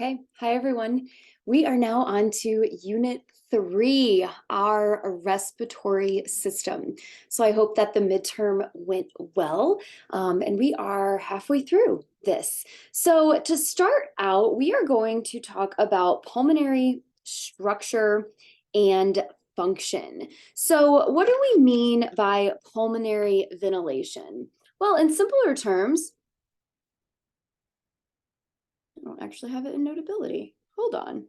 Okay, hi everyone. We are now on to Unit 3, our respiratory system. So I hope that the midterm went well, and we are halfway through this. So to start out, we are going to talk about pulmonary structure and function. So what do we mean by pulmonary ventilation? Well, in simpler terms, I don't actually have it in Notability. Hold on.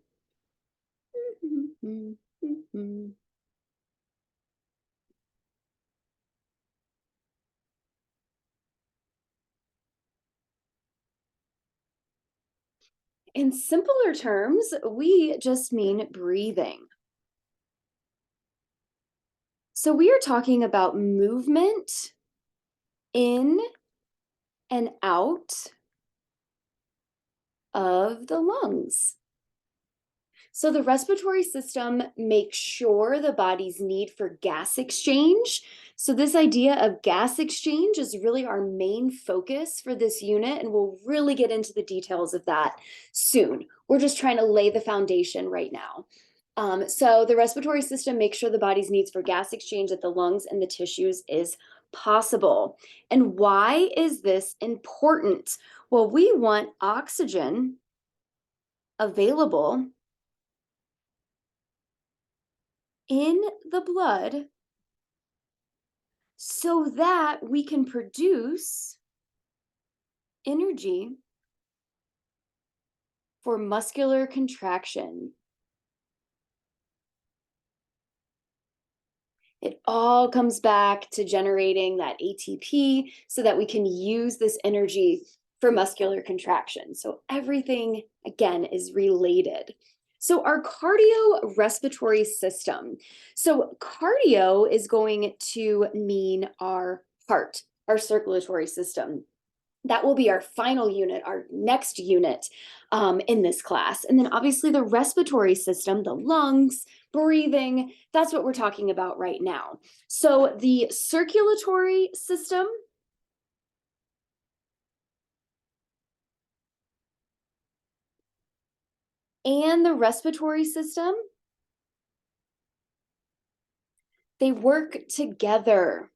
In simpler terms, we just mean breathing. So we are talking about movement in and out of the lungs. So the respiratory system makes sure the body's need for gas exchange. So this idea of gas exchange is really our main focus for this unit, and we'll really get into the details of that soon. We're just trying to lay the foundation right now. So the respiratory system makes sure the body's needs for gas exchange at the lungs and the tissues is possible. And why is this important? Well, we want oxygen available in the blood so that we can produce energy for muscular contraction. It all comes back to generating that ATP so that we can use this energy for muscular contraction. So everything, again, is related. So our cardiorespiratory system. So cardio is going to mean our heart, our circulatory system. That will be our final unit, our next unit in this class. And then obviously the respiratory system, the lungs, breathing, that's what we're talking about right now. So the circulatory system and the respiratory system, they work together.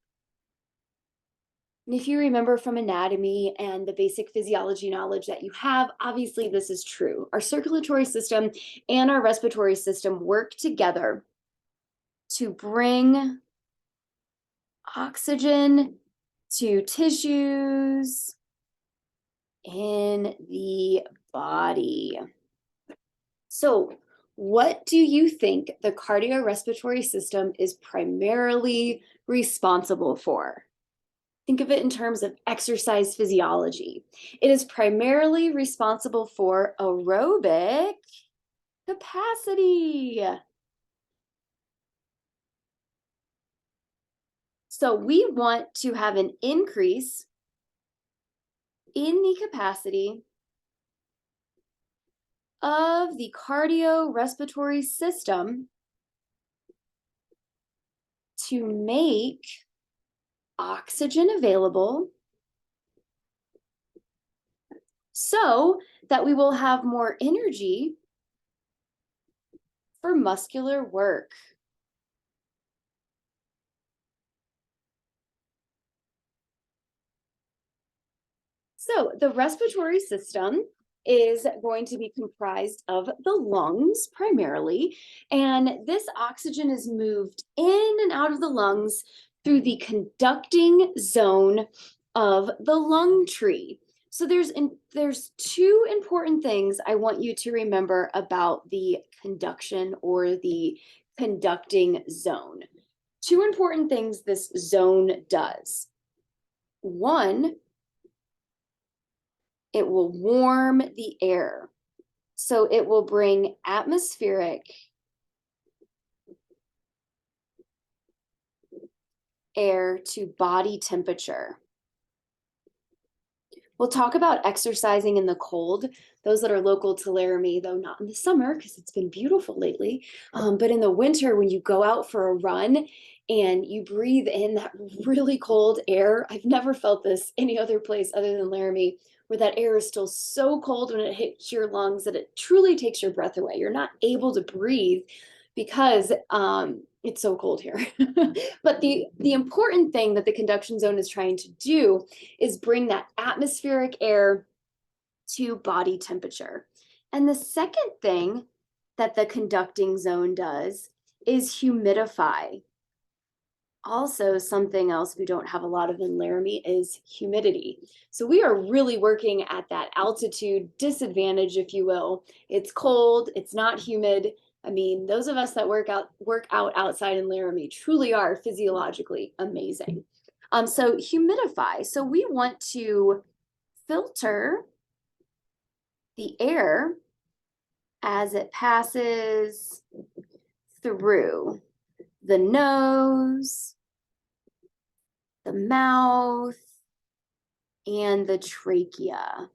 And if you remember from anatomy and the basic physiology knowledge that you have, obviously this is true. Our circulatory system and our respiratory system work together to bring oxygen to tissues in the body. So, what do you think the cardiorespiratory system is primarily responsible for? Think of it in terms of exercise physiology. It is primarily responsible for aerobic capacity. So we want to have an increase in the capacity of the cardiorespiratory system to make oxygen available so that we will have more energy for muscular work. So the respiratory system is going to be comprised of the lungs primarily, and this oxygen is moved in and out of the lungs through the conducting zone of the lung tree. So there's two important things I want you to remember about the conduction or the conducting zone. Two important things this zone does. One, it will warm the air. So it will bring atmospheric air to body temperature. We'll talk about exercising in the cold. Those that are local to Laramie, though not in the summer because it's been beautiful lately, but in the winter when you go out for a run and you breathe in that really cold air, I've never felt this any other place other than Laramie. where that air is still so cold when it hits your lungs that it truly takes your breath away. You're not able to breathe because it's so cold here. But the important thing that the conduction zone is trying to do is bring that atmospheric air to body temperature. And the second thing that the conducting zone does is humidify. Also, something else we don't have a lot of in Laramie is humidity. So we are really working at that altitude disadvantage, if you will. It's cold, it's not humid. I mean, those of us that work out outside in Laramie truly are physiologically amazing. So humidify. So we want to filter the air as it passes through the nose, the mouth, and the trachea.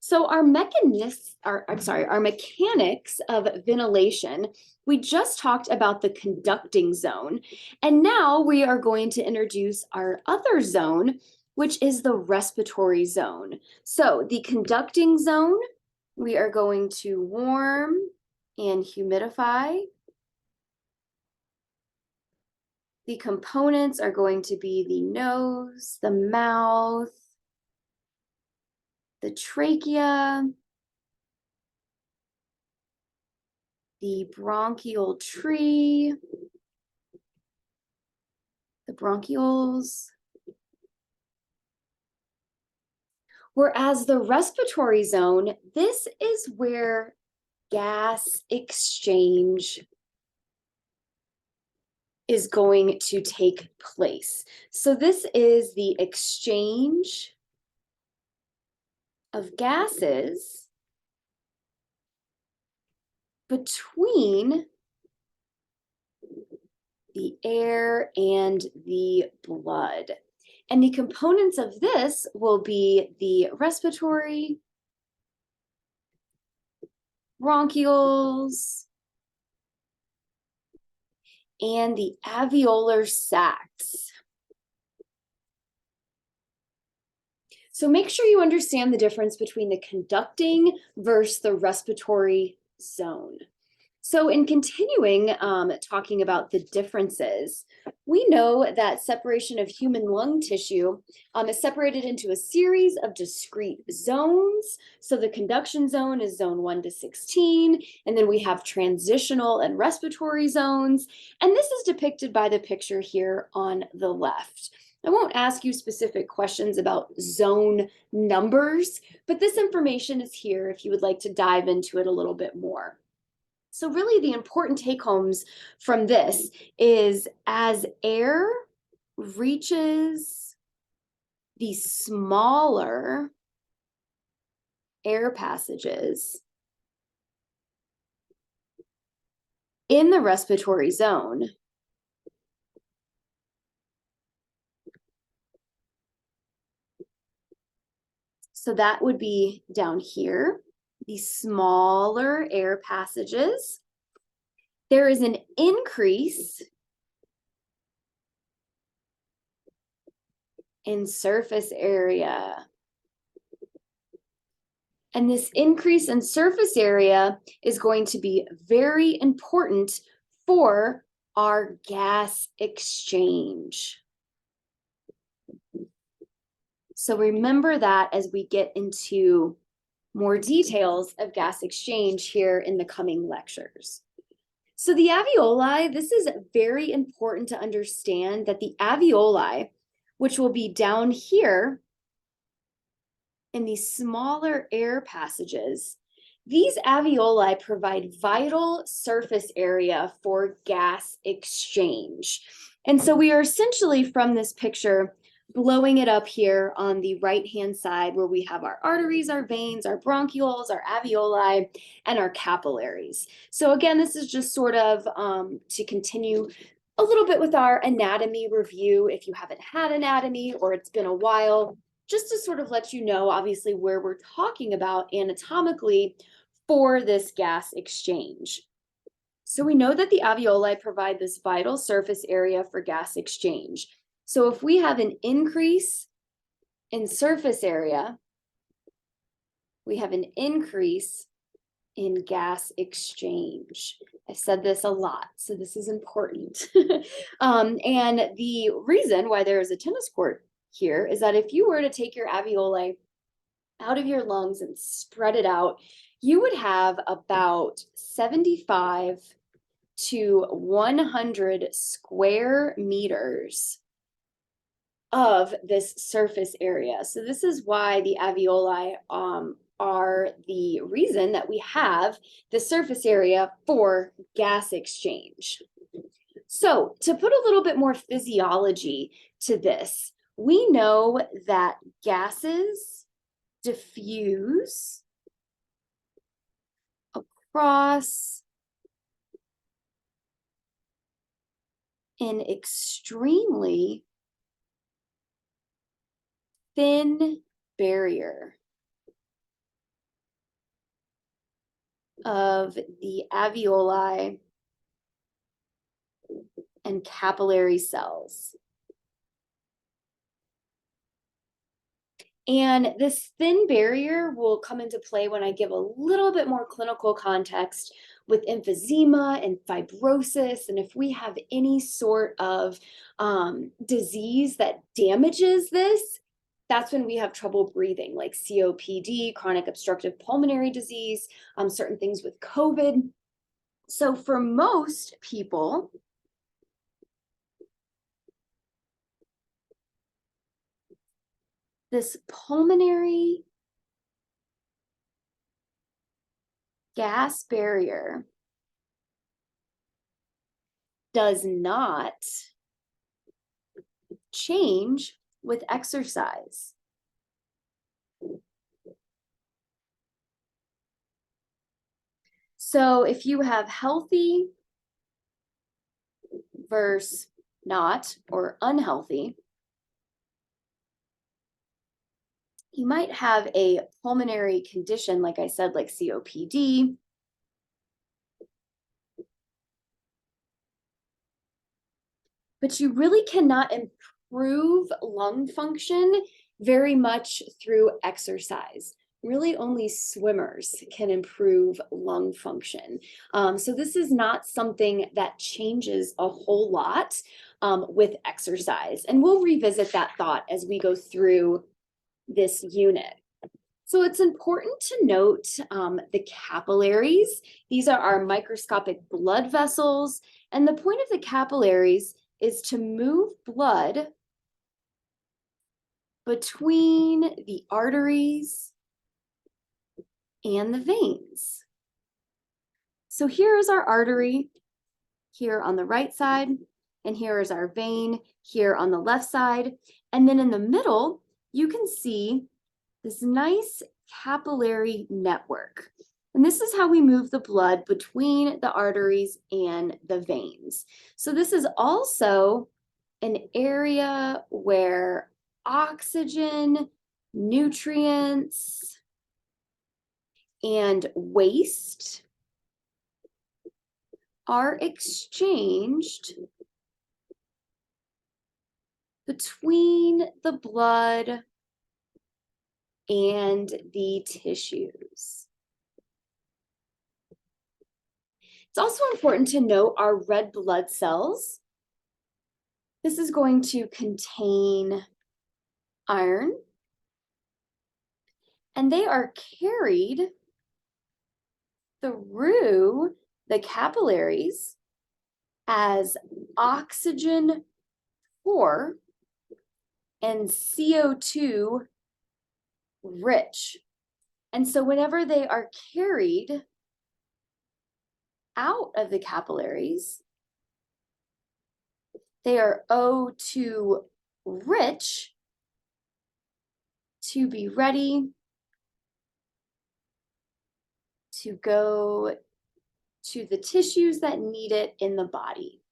So our mechanics of ventilation, we just talked about the conducting zone, and now we are going to introduce our other zone, which is the respiratory zone. So the conducting zone, we are going to warm and humidify. The components are going to be the nose, the mouth, the trachea, the bronchial tree, the bronchioles. Whereas the respiratory zone, this is where gas exchange is going to take place. So this is the exchange of gases between the air and the blood. And the components of this will be the respiratory, bronchioles, and the alveolar sacs. So make sure you understand the difference between the conducting versus the respiratory zone. So in continuing talking about the differences, we know that separation of human lung tissue is separated into a series of discrete zones. So the conduction zone is zone 1 to 16, and then we have transitional and respiratory zones. And this is depicted by the picture here on the left. I won't ask you specific questions about zone numbers, but this information is here if you would like to dive into it a little bit more. So really the important take-homes from this is as air reaches the smaller air passages in the respiratory zone, so that would be down here, the smaller air passages, there is an increase in surface area. And this increase in surface area is going to be very important for our gas exchange. So remember that as we get into more details of gas exchange here in the coming lectures. So the alveoli, this is very important to understand that the alveoli, which will be down here in these smaller air passages, these alveoli provide vital surface area for gas exchange. And so we are essentially from this picture blowing it up here on the right-hand side where we have our arteries, our veins, our bronchioles, our alveoli, and our capillaries. So again, this is just sort of to continue a little bit with our anatomy review if you haven't had anatomy or it's been a while, just to sort of let you know, obviously, where we're talking about anatomically for this gas exchange. So we know that the alveoli provide this vital surface area for gas exchange. So if we have an increase in surface area, we have an increase in gas exchange. I've said this a lot, so this is important. And the reason why there is a tennis court here is that if you were to take your alveoli out of your lungs and spread it out, you would have about 75 to 100 square meters of this surface area. So this is why the alveoli are the reason that we have the surface area for gas exchange. So to put a little bit more physiology to this, we know that gases diffuse across an extremely thin barrier of the alveoli and capillary cells. And this thin barrier will come into play when I give a little bit more clinical context with emphysema and fibrosis. And if we have any sort of disease that damages this, that's when we have trouble breathing, like COPD, chronic obstructive pulmonary disease, certain things with COVID. So for most people, this pulmonary gas barrier does not change with exercise. So if you have healthy versus not or unhealthy, you might have a pulmonary condition, like I said, like COPD. But you really cannot improve lung function very much through exercise. Really only swimmers can improve lung function. So this is not something that changes a whole lot with exercise. And we'll revisit that thought as we go through this unit. So it's important to note the capillaries. These are our microscopic blood vessels. And the point of the capillaries is to move blood between the arteries and the veins. So here is our artery here on the right side, and here is our vein here on the left side. And then in the middle, you can see this nice capillary network. And this is how we move the blood between the arteries and the veins. So this is also an area where oxygen, nutrients, and waste are exchanged between the blood and the tissues. It's also important to note our red blood cells. This is going to contain iron, and they are carried through the capillaries as oxygen poor and CO2 rich. And so whenever they are carried out of the capillaries, they are O2 rich to be ready to go to the tissues that need it in the body.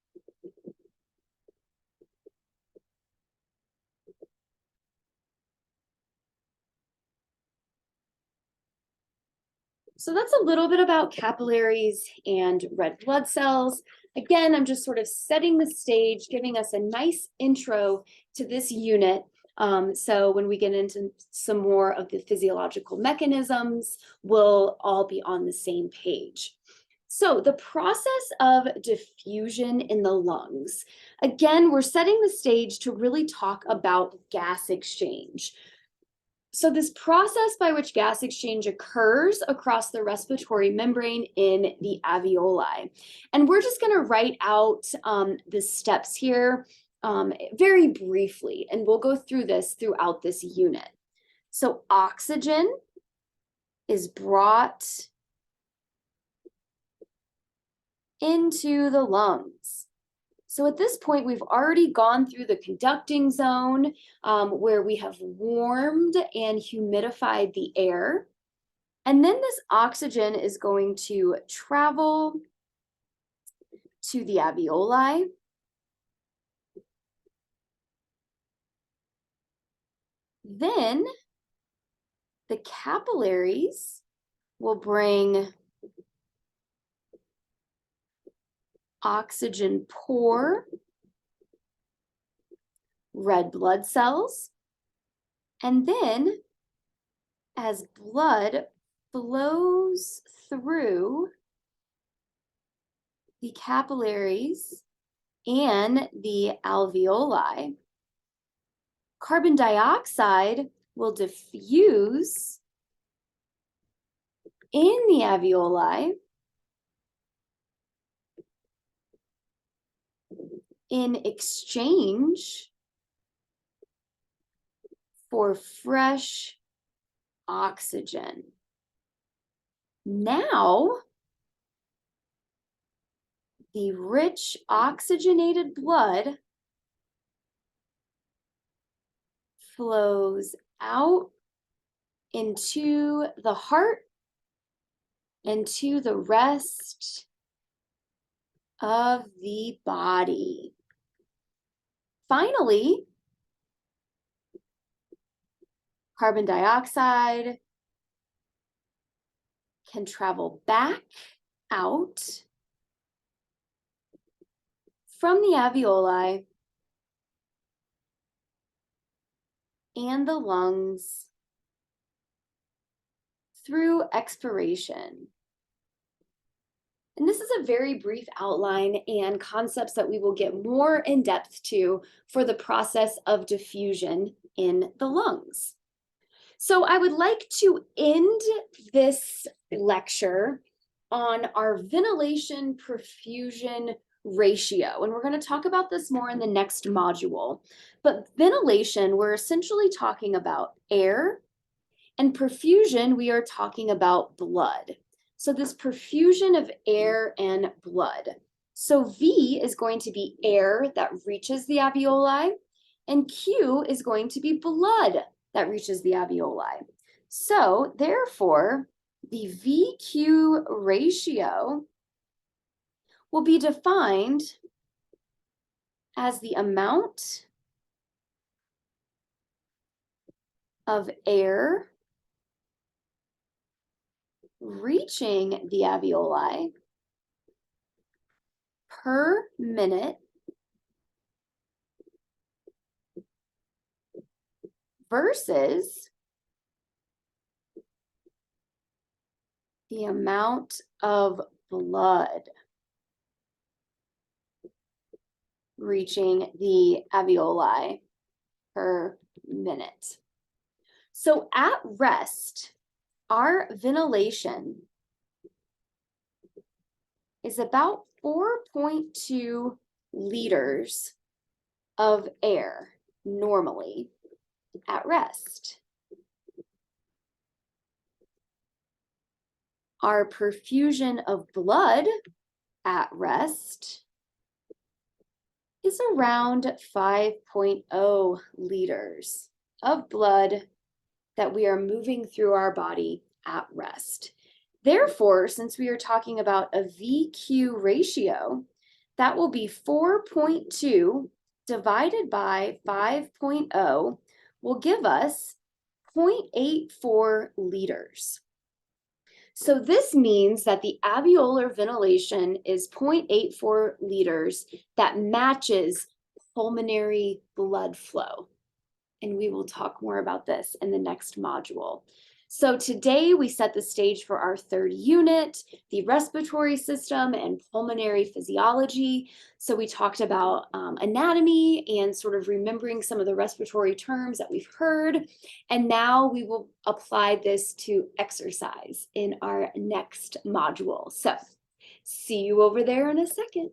So that's a little bit about capillaries and red blood cells. Again, I'm just sort of setting the stage, giving us a nice intro to this unit. So when we get into some more of the physiological mechanisms, we'll all be on the same page. So the process of diffusion in the lungs, again, we're setting the stage to really talk about gas exchange. So this process by which gas exchange occurs across the respiratory membrane in the alveoli. And we're just gonna write out the steps here very briefly, and we'll go through this throughout this unit. So oxygen is brought into the lungs. So at this point, we've already gone through the conducting zone where we have warmed and humidified the air. And then this oxygen is going to travel to the alveoli. Then the capillaries will bring oxygen poor red blood cells. And then as blood flows through the capillaries and the alveoli, carbon dioxide will diffuse in the alveoli in exchange for fresh oxygen. Now, the rich oxygenated blood flows out into the heart and to the rest of the body. Finally, carbon dioxide can travel back out from the alveoli and the lungs through expiration. And this is a very brief outline and concepts that we will get more in depth to for the process of diffusion in the lungs. So I would like to end this lecture on our ventilation perfusion ratio. And we're going to talk about this more in the next module. But ventilation, we're essentially talking about air, and perfusion, we are talking about blood. So this perfusion of air and blood. So V is going to be air that reaches the alveoli, and Q is going to be blood that reaches the alveoli. So therefore, the VQ ratio will be defined as the amount of air reaching the alveoli per minute versus the amount of blood reaching the alveoli per minute. So at rest, our ventilation is about 4.2 liters of air normally at rest. Our perfusion of blood at rest is around 5.0 liters of blood that we are moving through our body at rest. Therefore, since we are talking about a VQ ratio, that will be 4.2 divided by 5.0 will give us 0.84 liters. So this means that the alveolar ventilation is 0.84 liters that matches pulmonary blood flow. and we will talk more about this in the next module. So today we set the stage for our third unit, the respiratory system and pulmonary physiology. So we talked about anatomy and sort of remembering some of the respiratory terms that we've heard. And now we will apply this to exercise in our next module. So see you over there in a second.